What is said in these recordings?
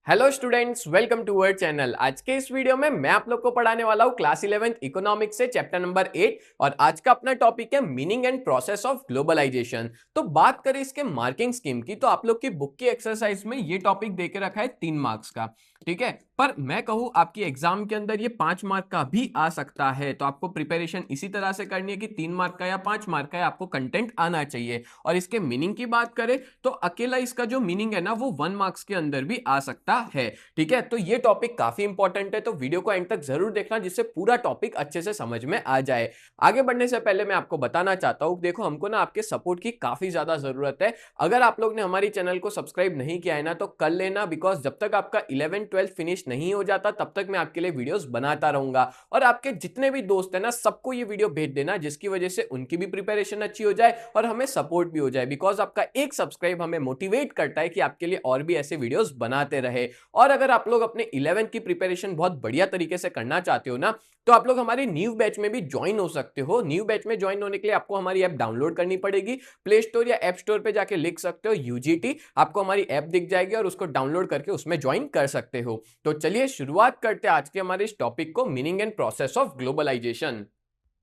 Hello students, welcome to our channel. आज के इस वीडियो में मैं आप लोग को पढ़ाने वाला हूँ क्लास 11th इकोनॉमिक्स से चैप्टर नंबर 8 और आज का अपना टॉपिक है meaning and process of globalisation. तो बात करें इसके मार्किंग स्कीम की, तो आप लोग की बुक की एक्सरसाइज में ये टॉपिक देके रखा है 3 मार्क्स का, ठीक है। पर मैं कहूँ आपकी एग्जाम के अंदर ये 5 मार्क का भी आ सकता है, तो आपको प्रिपरेशन इसी तरह से करनी है कि 3 मार्क का या 5 मार्क का आपको कंटेंट आना चाहिए। और इसके मीनिंग की बात करें तो अकेला इसका जो मीनिंग है ना वो 1 मार्क्स के अंदर भी आ सकता है, ठीक है। तो ये टॉपिक काफी इंपॉर्टेंट है, तो वीडियो को एंड तक जरूर देखना जिससे पूरा टॉपिक अच्छे से समझ में आ जाए। आगे बढ़ने से पहले मैं आपको बताना चाहता हूं, देखो हमको ना आपके सपोर्ट की काफी ज्यादा जरूरत है। अगर आप लोग ने हमारी चैनल को सब्सक्राइब नहीं किया है ना तो कर लेना, बिकॉज जब तक आपका 11th-12th फिनिश नहीं हो जाता तब तक मैं आपके लिए वीडियोस बनाता रहूंगा। और आपके जितने भी दोस्त है ना सबको ये वीडियो भेज देना, जिसकी वजह से उनकी भी प्रिपरेशन अच्छी हो जाए और हमें सपोर्ट भी हो जाए, बिकॉज आपका एक सब्सक्राइब हमें मोटिवेट करता है कि आपके लिए और भी ऐसे वीडियोस बनाते रहे। और अगर आप लोग अपने 11th की प्रिपरेशन बहुत बढ़िया तरीके से करना चाहते हो ना, तो आप लोग हमारे न्यू बैच में भी ज्वाइन हो सकते हो। न्यू बैच में ज्वाइन होने के लिए आपको हमारी ऐप डाउनलोड करनी पड़ेगी। प्ले स्टोर या ऐप स्टोर पे जाके लिख सकते हो यूजीटी, आपको हमारी ऐप दिख जाएगी और उसको डाउनलोड करके उसमें ज्वाइन कर सकते हो। तो चलिए शुरुआत करते हैं आज के हमारे इस टॉपिक को, meaning and process of globalisation.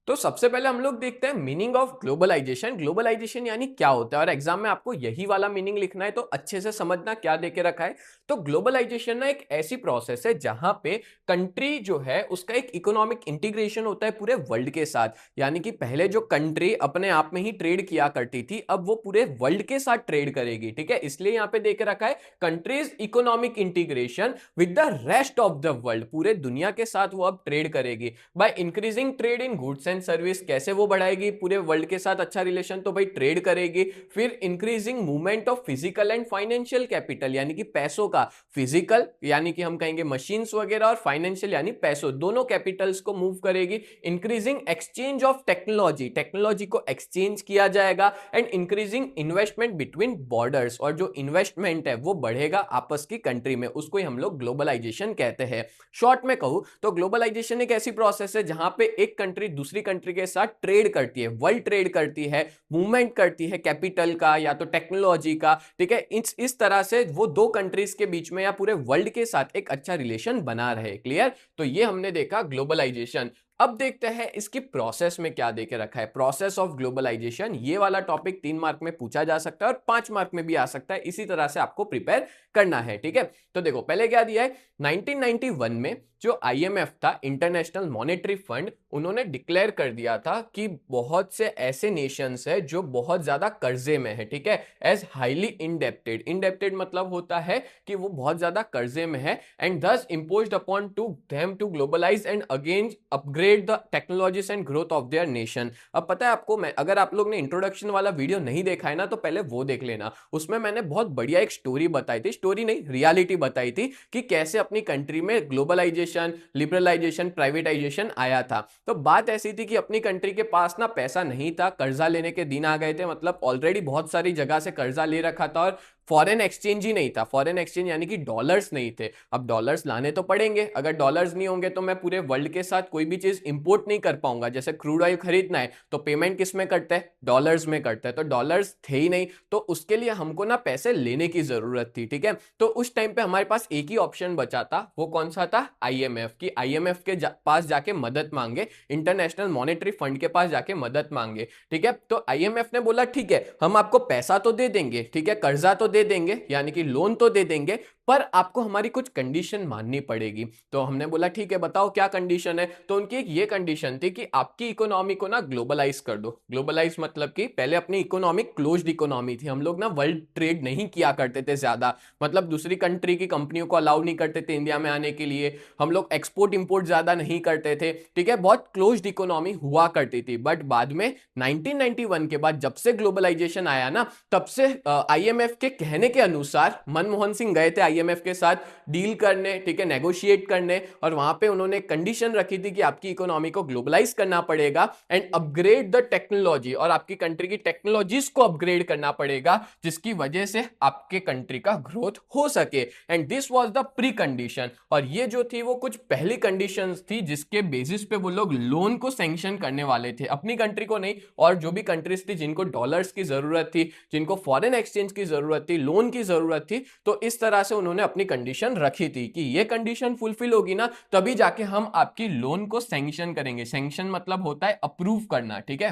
तो सबसे पहले हम लोग देखते हैं मीनिंग ऑफ ग्लोबलाइजेशन। ग्लोबलाइजेशन यानी क्या होता है, और एग्जाम में आपको यही वाला मीनिंग लिखना है, तो अच्छे से समझना क्या देके रखा है। तो ग्लोबलाइजेशन ना एक ऐसी प्रोसेस है जहां पे कंट्री जो है उसका एक इकोनॉमिक इंटीग्रेशन होता है पूरे वर्ल्ड के साथ। यानी कि पहले जो कंट्री अपने आप में ही ट्रेड किया करती थी, अब वो पूरे वर्ल्ड के साथ ट्रेड करेगी, ठीक है। इसलिए यहां पे देके रखा है countries economic integration with the rest of the world, पूरे दुनिया के साथ वो अब ट्रेड करेगी by increasing trade in goods and service. कैसे वो बढ़ाएगी पूरे वर्ल्ड के साथ अच्छा रिलेशन, तो भाई ट्रेड करेगी। फिर increasing movement of physical and financial capital, यानी कि पैसों का, फिजिकल यानी कि हम कहेंगे मशीन्स वगैरह, और फाइनेंशियल यानी पैसों, दोनों कैपिटल्स को मूव करेगी। Increasing exchange of technology, technology को एक्सचेंज किया जाएगा। And increasing investment between borders, और जो इन्वेस्टमेंट है वो बढ़ेगा आपस की कंट्री में, उसको ही हम लोग ग्लोबलाइजेशन कहते हैं। शॉर्ट में कहूं तो ग्लोबलाइजेशन एक ऐसी प्रोसेस है जहां पे एक कंट्री दूसरी कंट्री के साथ ट्रेड करती है, वर्ल्ड ट्रेड करती है, मूवमेंट करती है कैपिटल का या तो टेक्नोलॉजी का, ठीक है। इस तरह से वो दो कंट्रीज के बीच में या पूरे वर्ल्ड के साथ एक अच्छा रिलेशन बना रहे। क्लियर? तो ये हमने देखा ग्लोबलाइजेशन। अब देखते हैं इसकी प्रोसेस में क्या देके रखा है। प्रोसेस ऑफ ग्लोबलाइजेशन, ये वाला टॉपिक 3 मार्क में पूछा जा सकता है और 5 मार्क में भी आ सकता है, इसी तरह से आपको प्रिपेयर करना है, ठीक है। तो देखो पहले क्या दिया है, 1991 में जो आईएमएफ था, इंटरनेशनल मॉनेटरी फंड, उन्होंने डिक्लेयर कर दिया था कि बहुत से ऐसे नेशंस है जो बहुत ज्यादा कर्जे में है, ठीक है, एज हाईली इंडेप्टेड। इंडेप्टेड मतलब होता है कि वो बहुत ज्यादा कर्जे में है, and thus imposed upon to them to globalize and again upgrade the technologies and growth of their nation। अब पता है आपको, मैं अगर आप लोग ने इंट्रोडक्शन वाला वीडियो नहीं देखा है ना तो पहले वो देख लेना, उसमें मैंने बहुत बढ़िया एक स्टोरी बताई थी, स्टोरी नहीं रियलिटी बताई थी कि कैसे अपनी कंट्री में ग्लोबलाइजेशन, लिबरलाइजेशन, प्राइवेटाइजेशन आया था। तो बात ऐसी थी कि अपनी कंट्री के पास ना पैसा नहीं था, कर्जा लेने के दिन आ गए थे, मतलब ऑलरेडी बहुत सारी जगह से कर्जा ले रखा था और फॉरेन एक्सचेंज ही नहीं था। फॉरेन एक्सचेंज यानी कि डॉलर्स नहीं थे। अब डॉलर्स लाने तो पड़ेंगे, अगर डॉलर्स नहीं होंगे तो मैं पूरे वर्ल्ड के साथ कोई भी चीज इंपोर्ट नहीं कर पाऊंगा। जैसे क्रूड ऑयल खरीदना है तो पेमेंट किस में करते हैं, डॉलर्स में करते हैं, तो डॉलर्स थे ही नहीं, तो उसके लिए हमको ना पैसे लेने की जरूरत थी, ठीक है। तो उस टाइम पे हमारे पास एक ही ऑप्शन बचा था, वो कौन सा था, आईएमएफ की। आईएमएफ के पास जाके मदद मांगे, इंटरनेशनल मॉनेटरी फंड के पास जाके मदद मांगे, ठीक है। तो आईएमएफ ने बोला ठीक है हम आपको पैसा तो दे देंगे, ठीक है, कर्जा तो दे देंगे यानी कि लोन तो दे देंगे, पर आपको हमारी कुछ कंडीशन माननी पड़ेगी। तो हमने बोला ठीक है बताओ क्या कंडीशन है। तो उनकी एक ये कंडीशन थी कि आपकी इकोनॉमी को ना ग्लोबलाइज कर दो। ग्लोबलाइज मतलब कि पहले अपनी इकोनॉमी क्लोज्ड इकोनॉमी थी, हम लोग ना वर्ल्ड ट्रेड नहीं किया करते थे ज्यादा, मतलब दूसरी कंट्री की कंपनियों को अलाउ नहीं करते थे इंडिया में आने के लिए, हम लोग एक्सपोर्ट इंपोर्ट ज्यादा नहीं करते थे, ठीक है, बहुत क्लोज्ड इकोनॉमी हुआ करती थी। बट बाद में 1991 के बाद जब से ग्लोबलाइजेशन आया ना, तब से आईएमएफ के कहने के अनुसार मनमोहन सिंह गए थे आईएमएफ के साथ डील करने, ठीक है, नेगोशिएट करने, और वहां पे उन्होंने कंडीशन रखी थी कि आपकी इकोनॉमी को ग्लोबलाइज करना पड़ेगा एंड अपग्रेड द टेक्नोलॉजी, और आपकी कंट्री की टेक्नोलॉजीज को अपग्रेड करना पड़ेगा जिसकी वजह से आपके कंट्री का ग्रोथ हो सके। And this was the pre condition, और ये जो थी वो कुछ पहली कंडीशंस थी जिसके बेसिस पे वो लोग लोन को सैंक्शन करने वाले थे, अपनी कंट्री को नहीं, और जो भी कंट्रीज थी जिनको डॉलर्स की जरूरत थी, जिनको फॉरेन एक्सचेंज की जरूरत थी, लोन की जरूरत थी, तो इस तरह से उन्होंने उन्होंने अपनी कंडीशन रखी थी कि ये कंडीशन फुलफिल होगी ना तभी जाके हम आपकी लोन को सैंक्शन करेंगे। सैंक्शन मतलब होता है अप्रूव करना, ठीक है,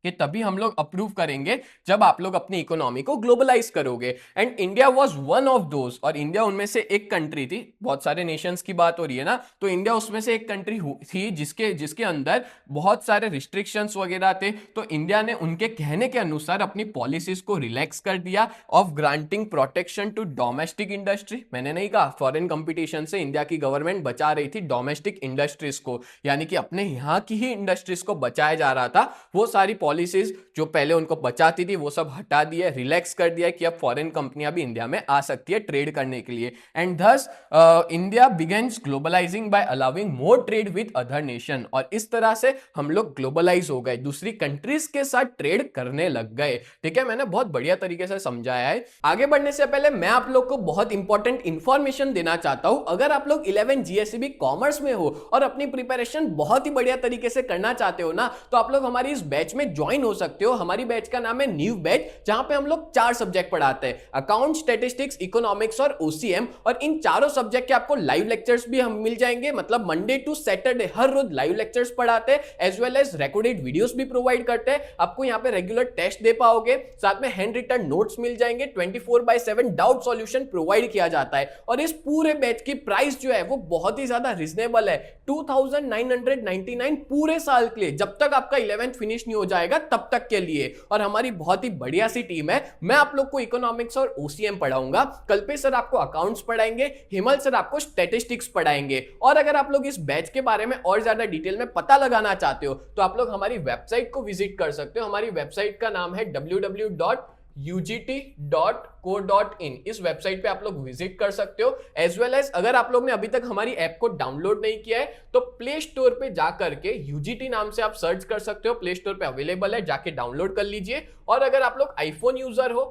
कि तभी हम लोग अप्रूव करेंगे जब आप लोग अपनी इकोनॉमी को ग्लोबलाइज करोगे। And India was one of those, और इंडिया उनमें से एक कंट्री थी। बहुत सारे नेशंस की बात हो रही है ना, तो इंडिया उसमें से एक कंट्री थी जिसके अंदर बहुत सारे रिस्ट्रिक्शंस वगैरह थे। तो इंडिया ने उनके कहने के अनुसार अपनी पॉलिसीज को रिलैक्स कर दिया of granting protection to domestic industry. मैंने नहीं कहा फॉरेन कंपटीशन से इंडिया की गवर्नमेंट बचा रही थी डोमेस्टिक इंडस्ट्रीज को, यानी कि अपने यहाँ की ही इंडस्ट्रीज को बचाया जा रहा था। वो सारी पॉलिसीज जो पहले उनको बचाती थी वो सब हटा दिया, रिलैक्स कर दिया कि अब फॉरेन कंपनियां भी इंडिया में आ सकती है ट्रेड करने के लिए। And thus India begins globalising by allowing more trade with other nation, और इस तरह से हम लोग ग्लोबलाइज हो गए, दूसरी कंट्रीज के साथ ट्रेड करने लग गए। ठीक है, मैंने बहुत बढ़िया तरीके से समझाया है। आगे बढ़ने से पहले मैं आप लोग को बहुत इंपॉर्टेंट इंफॉर्मेशन देना चाहता हूं। अगर आप लोग 11 जीएसईबी कॉमर्स में हो और अपनी प्रिपरेशन बहुत ही बढ़िया तरीके से करना चाहते हो ना, तो आप लोग हमारी इस बैच में ज्वाइन हो सकते हो। हमारी बैच का नाम है न्यू बैच, जहां पे हम लोग 4 सब्जेक्ट पढ़ाते हैं, अकाउंट, स्टैटिस्टिक्स, इकोनॉमिक्स और ओसीएम। और इन चारों सब्जेक्ट के आपको लाइव लेक्चर्स भी हम मिल जाएंगे, मतलब मंडे टू सैटरडे हर रोज लाइव लेक्चर्स पढ़ाते हैं, as well as recorded videos भी प्रोवाइड करते हैं। आपको यहां पे रेगुलर टेस्ट दे पाओगे, साथ में हैंड रिटन नोट्स मिल जाएंगे, 24/7 डाउट सॉल्यूशन प्रोवाइड किया जाता है। और इस पूरे बैच की प्राइस जो है वो बहुत ही ज्यादा रिजनेबल है, 2999 पूरे साल के लिए, जब तक आपका 11th फिनिश नहीं हो जाएगा तब तक के लिए। और हमारी बहुत ही बढ़िया सी टीम है। मैं आप लोग को इकोनॉमिक्स और ओसीएम पढ़ाऊंगा, कल्पेश सर आपको अकाउंट्स पढ़ाएंगे, हिमल सर आपको स्टैटिस्टिक्स पढ़ाएंगे। और अगर आप लोग इस बैच के बारे में और ज्यादा डिटेल में पता लगाना चाहते हो तो आप लोग हमारी वेबसाइट को विजिट कर सकते हो। हमारी वेबसाइट का नाम है www.ugt.co.in। इस वेबसाइट पे आप लोग विजिट कर सकते हो। एज वेल एज अगर आप लोग ने अभी तक हमारी ऐप को डाउनलोड नहीं किया है तो प्ले स्टोर पे जाकर के यूजीटी नाम से आप सर्च कर सकते हो, प्ले स्टोर पे अवेलेबल है, जाके डाउनलोड कर लीजिए। और अगर आप लोग आईफोन यूजर हो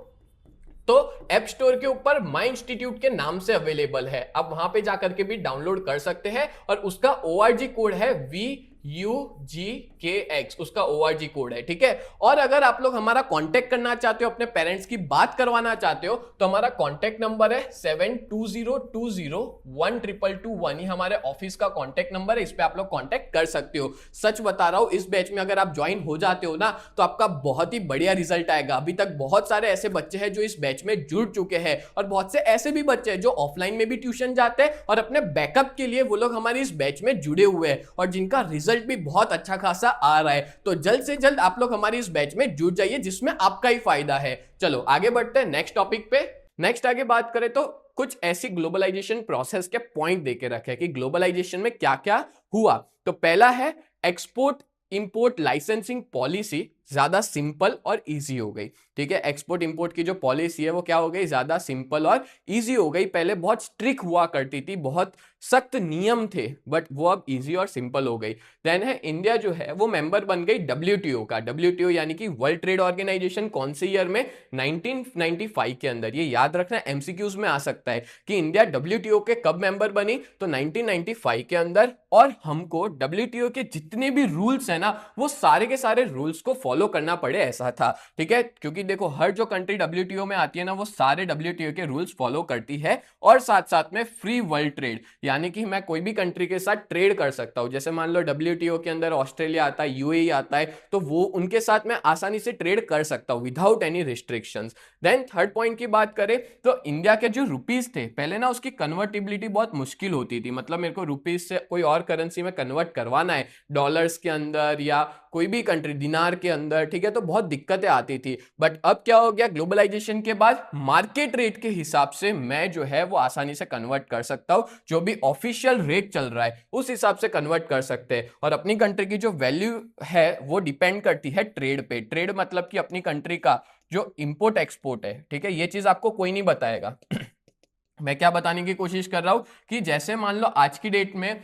तो ऐप स्टोर के ऊपर माई इंस्टीट्यूट के नाम से अवेलेबल है, आप वहां पे जाकर के भी डाउनलोड कर सकते हैं। और उसका ORG कोड है VUGKX, उसका ORG कोड है, ठीक है। और अगर आप लोग हमारा कांटेक्ट करना चाहते हो, अपने पेरेंट्स की बात करवाना चाहते हो, तो हमारा कांटेक्ट नंबर है 7202012221। ये हमारे ऑफिस का कांटेक्ट नंबर है, इस पे आप लोग कांटेक्ट कर सकते हो। सच बता रहा हूं, इस बैच में अगर आप ज्वाइन हो जाते हो ना तो आपका बहुत ही बढ़िया रिजल्ट आएगा। अभी तक बहुत सारे ऐसे बच्चे हैं जो इस बैच में जुड़ चुके हैं, और बहुत से ऐसे भी बच्चे हैं जो ऑफलाइन में भी ट्यूशन जाते हैं और अपने बैकअप के लिए वो लोग हमारी इस बैच में जुड़े हुए हैं, और जिनका रिजल्ट भी बहुत अच्छा खासा आ रहा है। तो जल्द से जल्द आप लोग हमारी इस बैच में जुड़ जाइए, जिसमें आपका ही फायदा है। चलो आगे बढ़ते हैं नेक्स्ट टॉपिक पे। नेक्स्ट आगे बात करें तो कुछ ऐसी ग्लोबलाइजेशन प्रोसेस के पॉइंट देके रखे कि ग्लोबलाइजेशन में क्या क्या हुआ। तो पहला है एक्सपोर्ट इंपोर्ट लाइसेंसिंग पॉलिसी ज्यादा सिंपल और इजी हो गई। ठीक है, एक्सपोर्ट इंपोर्ट की जो पॉलिसी है वो क्या हो गई, ज्यादा सिंपल और इजी हो गई। पहले बहुत स्ट्रिक्ट हुआ करती थी, बहुत सख्त नियम थे, बट वो अब इजी और सिंपल हो गई। देन है इंडिया जो है वो मेंबर बन गई WTO का। WTO यानी कि वर्ल्ड ट्रेड ऑर्गेनाइजेशन, कौन से ईयर में, 1995 के अंदर। ये याद रखना, एमसीक्यूज में आ सकता है कि इंडिया WTO के कब मेंबर बनी, तो 1995 के अंदर। और हमको WTO के जितने भी रूल्स है ना वो सारे के सारे रूल्स को फॉलो करना पड़े, ऐसा था। ठीक है, क्योंकि देखो हर जो कंट्री WTO में आती है ना वो सारे WTO के रूल्स फॉलो करती है। और साथ साथ में फ्री वर्ल्ड ट्रेड, यानी कि मैं कोई भी कंट्री के साथ ट्रेड कर सकता हूं। जैसे मान लो WTO के अंदर ऑस्ट्रेलिया आता है, UAE आता है, तो वो उनके साथ मैं आसानी से ट्रेड कर सकता हूं without any restrictions. Then third point की बात करें तो इंडिया के जो रुपीज थे पहले ना उसकी कन्वर्टिबिलिटी बहुत मुश्किल होती थी। मतलब मेरे को रुपीज से कोई और करेंसी में कन्वर्ट करवाना है, डॉलर्स के अंदर या कोई भी कंट्री दिनार के अंदर, ठीक है, तो बहुत दिक्कतें आती थी। बट अब क्या हो गया, ग्लोबलाइजेशन के बाद मार्केट रेट के हिसाब से मैं जो है वो आसानी से कन्वर्ट कर सकता हूं। जो भी ऑफिशियल रेट चल रहा है उस हिसाब से कन्वर्ट कर सकते हैं। और अपनी कंट्री की जो वैल्यू है वो डिपेंड करती है ट्रेड पे। ट्रेड मतलब कि अपनी कंट्री का जो इंपोर्ट एक्सपोर्ट है, ठीक है, ये चीज आपको कोई नहीं बताएगा। मैं क्या बताने की कोशिश कर रहा हूं कि जैसे मान लो आज की डेट में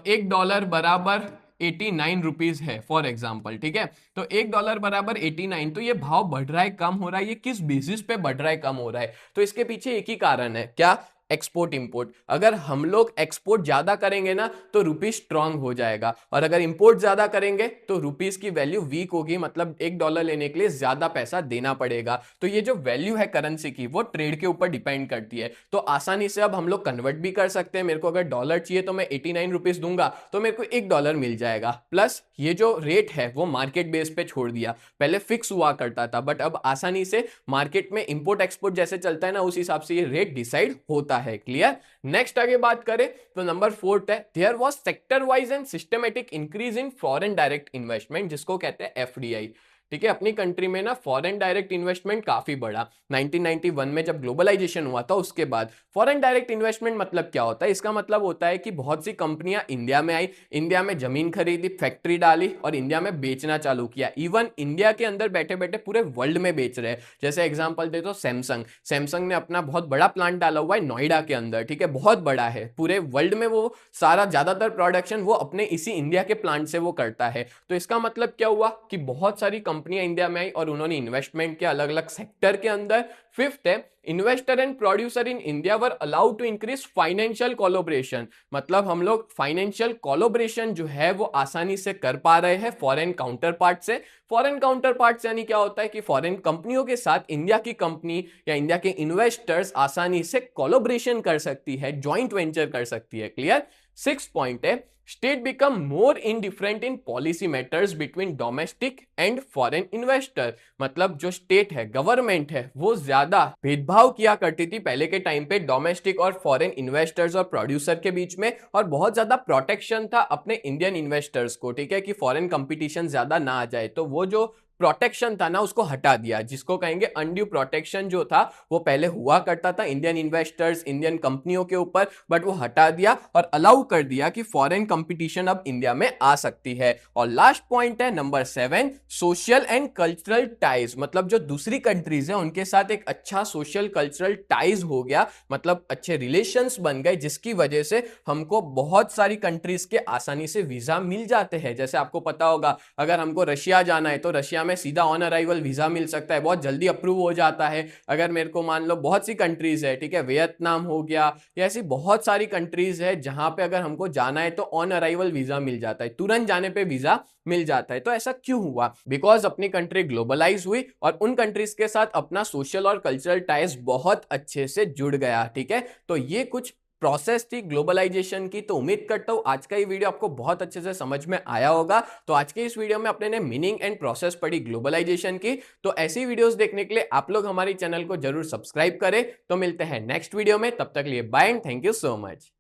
$1 बराबर 89 रुपीज है फॉर एग्जाम्पल, ठीक है। तो $1 बराबर 89, तो ये भाव बढ़ रहा है कम हो रहा है, ये किस बेसिस पे बढ़ रहा है कम हो रहा है, तो इसके पीछे एक ही कारण है, क्या, एक्सपोर्ट इंपोर्ट। अगर हम लोग एक्सपोर्ट ज्यादा करेंगे ना तो रुपीज स्ट्रांग हो जाएगा, और अगर इंपोर्ट ज्यादा करेंगे तो रुपीज की वैल्यू वीक होगी, मतलब $1 लेने के लिए ज्यादा पैसा देना पड़ेगा। तो ये जो वैल्यू है करेंसी की वो ट्रेड के ऊपर डिपेंड करती है। तो आसानी से अब हम लोग कन्वर्ट भी कर सकते हैं। मेरे को अगर डॉलर चाहिए तो मैं 89 रुपीज दूंगा तो मेरे को $1 मिल जाएगा। प्लस ये जो रेट है वो मार्केट बेस पे छोड़ दिया, पहले फिक्स हुआ करता था, बट अब आसानी से मार्केट में इंपोर्ट एक्सपोर्ट जैसे चलता है ना उस हिसाब से ये रेट डिसाइड होता है। क्लियर। नेक्स्ट आगे बात करें तो नंबर 4 है, there was sector wise and systematic increase in foreign direct investment, जिसको कहते हैं एफडीआई। ठीक है, अपनी कंट्री में ना फॉरेन डायरेक्ट इन्वेस्टमेंट काफी बढ़ा 1991 में जब ग्लोबलाइजेशन हुआ था उसके बाद। फॉरेन डायरेक्ट इन्वेस्टमेंट मतलब क्या होता है? इसका मतलब होता है कि बहुत सी कंपनियां इंडिया में आई, इंडिया में जमीन खरीदी, फैक्ट्री डाली और इंडिया में बेचना चालू किया। इवन इंडिया के अंदर बैठे बैठे पूरे वर्ल्ड में बेच रहे हैं। जैसे एग्जांपल दे तो सैमसंग, सैमसंग ने अपना बहुत बड़ा प्लांट डाला हुआ है नोएडा के अंदर। ठीक है, बहुत बड़ा है, पूरे वर्ल्ड में वो सारा ज्यादातर प्रोडक्शन वो अपने इसी इंडिया के प्लांट से वो करता है। तो इसका मतलब क्या हुआ कि बहुत सारी कंपनियां इंडिया में आई और उन्होंने इन्वेस्टमेंट किया अलग अलग सेक्टर के अंदर। फिफ्थ है, investor and producer in India were allowed to increase financial collaboration, मतलब हम लोग फाइनेंशियल कोलैबोरेशन जो है वो आसानी से कर पा रहे हैं फॉरेन काउंटर पार्ट से। फॉरेन काउंटर पार्ट यानी क्या होता है कि फॉरेन कंपनियों के साथ इंडिया की कंपनी या इंडिया के इन्वेस्टर्स आसानी से कोलैबोरेशन कर सकती है, ज्वाइंट वेंचर कर सकती है। क्लियर। 6 पॉइंट है, state become more indifferent in policy matters between domestic and foreign investor, मतलब जो स्टेट है, गवर्नमेंट है, वो ज्यादा भेदभाव किया करती थी पहले के टाइम पे डोमेस्टिक और फॉरेन इन्वेस्टर्स और प्रोड्यूसर के बीच में, और बहुत ज्यादा प्रोटेक्शन था अपने इंडियन इन्वेस्टर्स को। ठीक है, कि फॉरेन कंपटीशन ज्यादा ना आ जाए, तो वो जो प्रोटेक्शन था ना उसको हटा दिया, जिसको कहेंगे अनड्यू प्रोटेक्शन जो था वो पहले हुआ करता था इंडियन इन्वेस्टर्स इंडियन कंपनियों के ऊपर, बट वो हटा दिया और अलाउ कर दिया कि फॉरेन कंपटीशन अब इंडिया में आ सकती है। और लास्ट पॉइंट है number 7, social and cultural ties, मतलब जो दूसरी कंट्रीज है उनके साथ एक अच्छा सोशल कल्चरल टाइज हो गया, मतलब अच्छे रिलेशंस बन गए, जिसकी वजह से हमको बहुत सारी कंट्रीज के आसानी से वीजा मिल जाते हैं। जैसे आपको पता होगा अगर हमको रशिया जाना है तो रशिया में सीधा ऑन अराइवल वीजा मिल सकता है, बहुत जल्दी अप्रूव हो जाता है। अगर मेरे को मान लो बहुत सी कंट्रीज है, ठीक है, वियतनाम हो गया, या ऐसी बहुत सारी कंट्रीज है जहां पे अगर हमको जाना है तो ऑन अराइवल वीजा मिल जाता है, तुरंत जाने पे वीजा मिल जाता है। तो ऐसा क्यों हुआ? बिकॉज अपनी कंट्री ग्लोबलाइज हुई और उन कंट्रीज के साथ अपना सोशल और कल्चरल टाइज बहुत अच्छे से जुड़ गया। ठीक है, तो ये कुछ प्रोसेस थी ग्लोबलाइजेशन की। तो उम्मीद करता हूं आज का ये वीडियो आपको बहुत अच्छे से समझ में आया होगा। तो आज के इस वीडियो में अपने ने मीनिंग एंड प्रोसेस पढ़ी ग्लोबलाइजेशन की। तो ऐसी वीडियोस देखने के लिए आप लोग हमारे चैनल को जरूर सब्सक्राइब करें। तो मिलते हैं नेक्स्ट वीडियो में, तब तक लिए bye and thank you so much.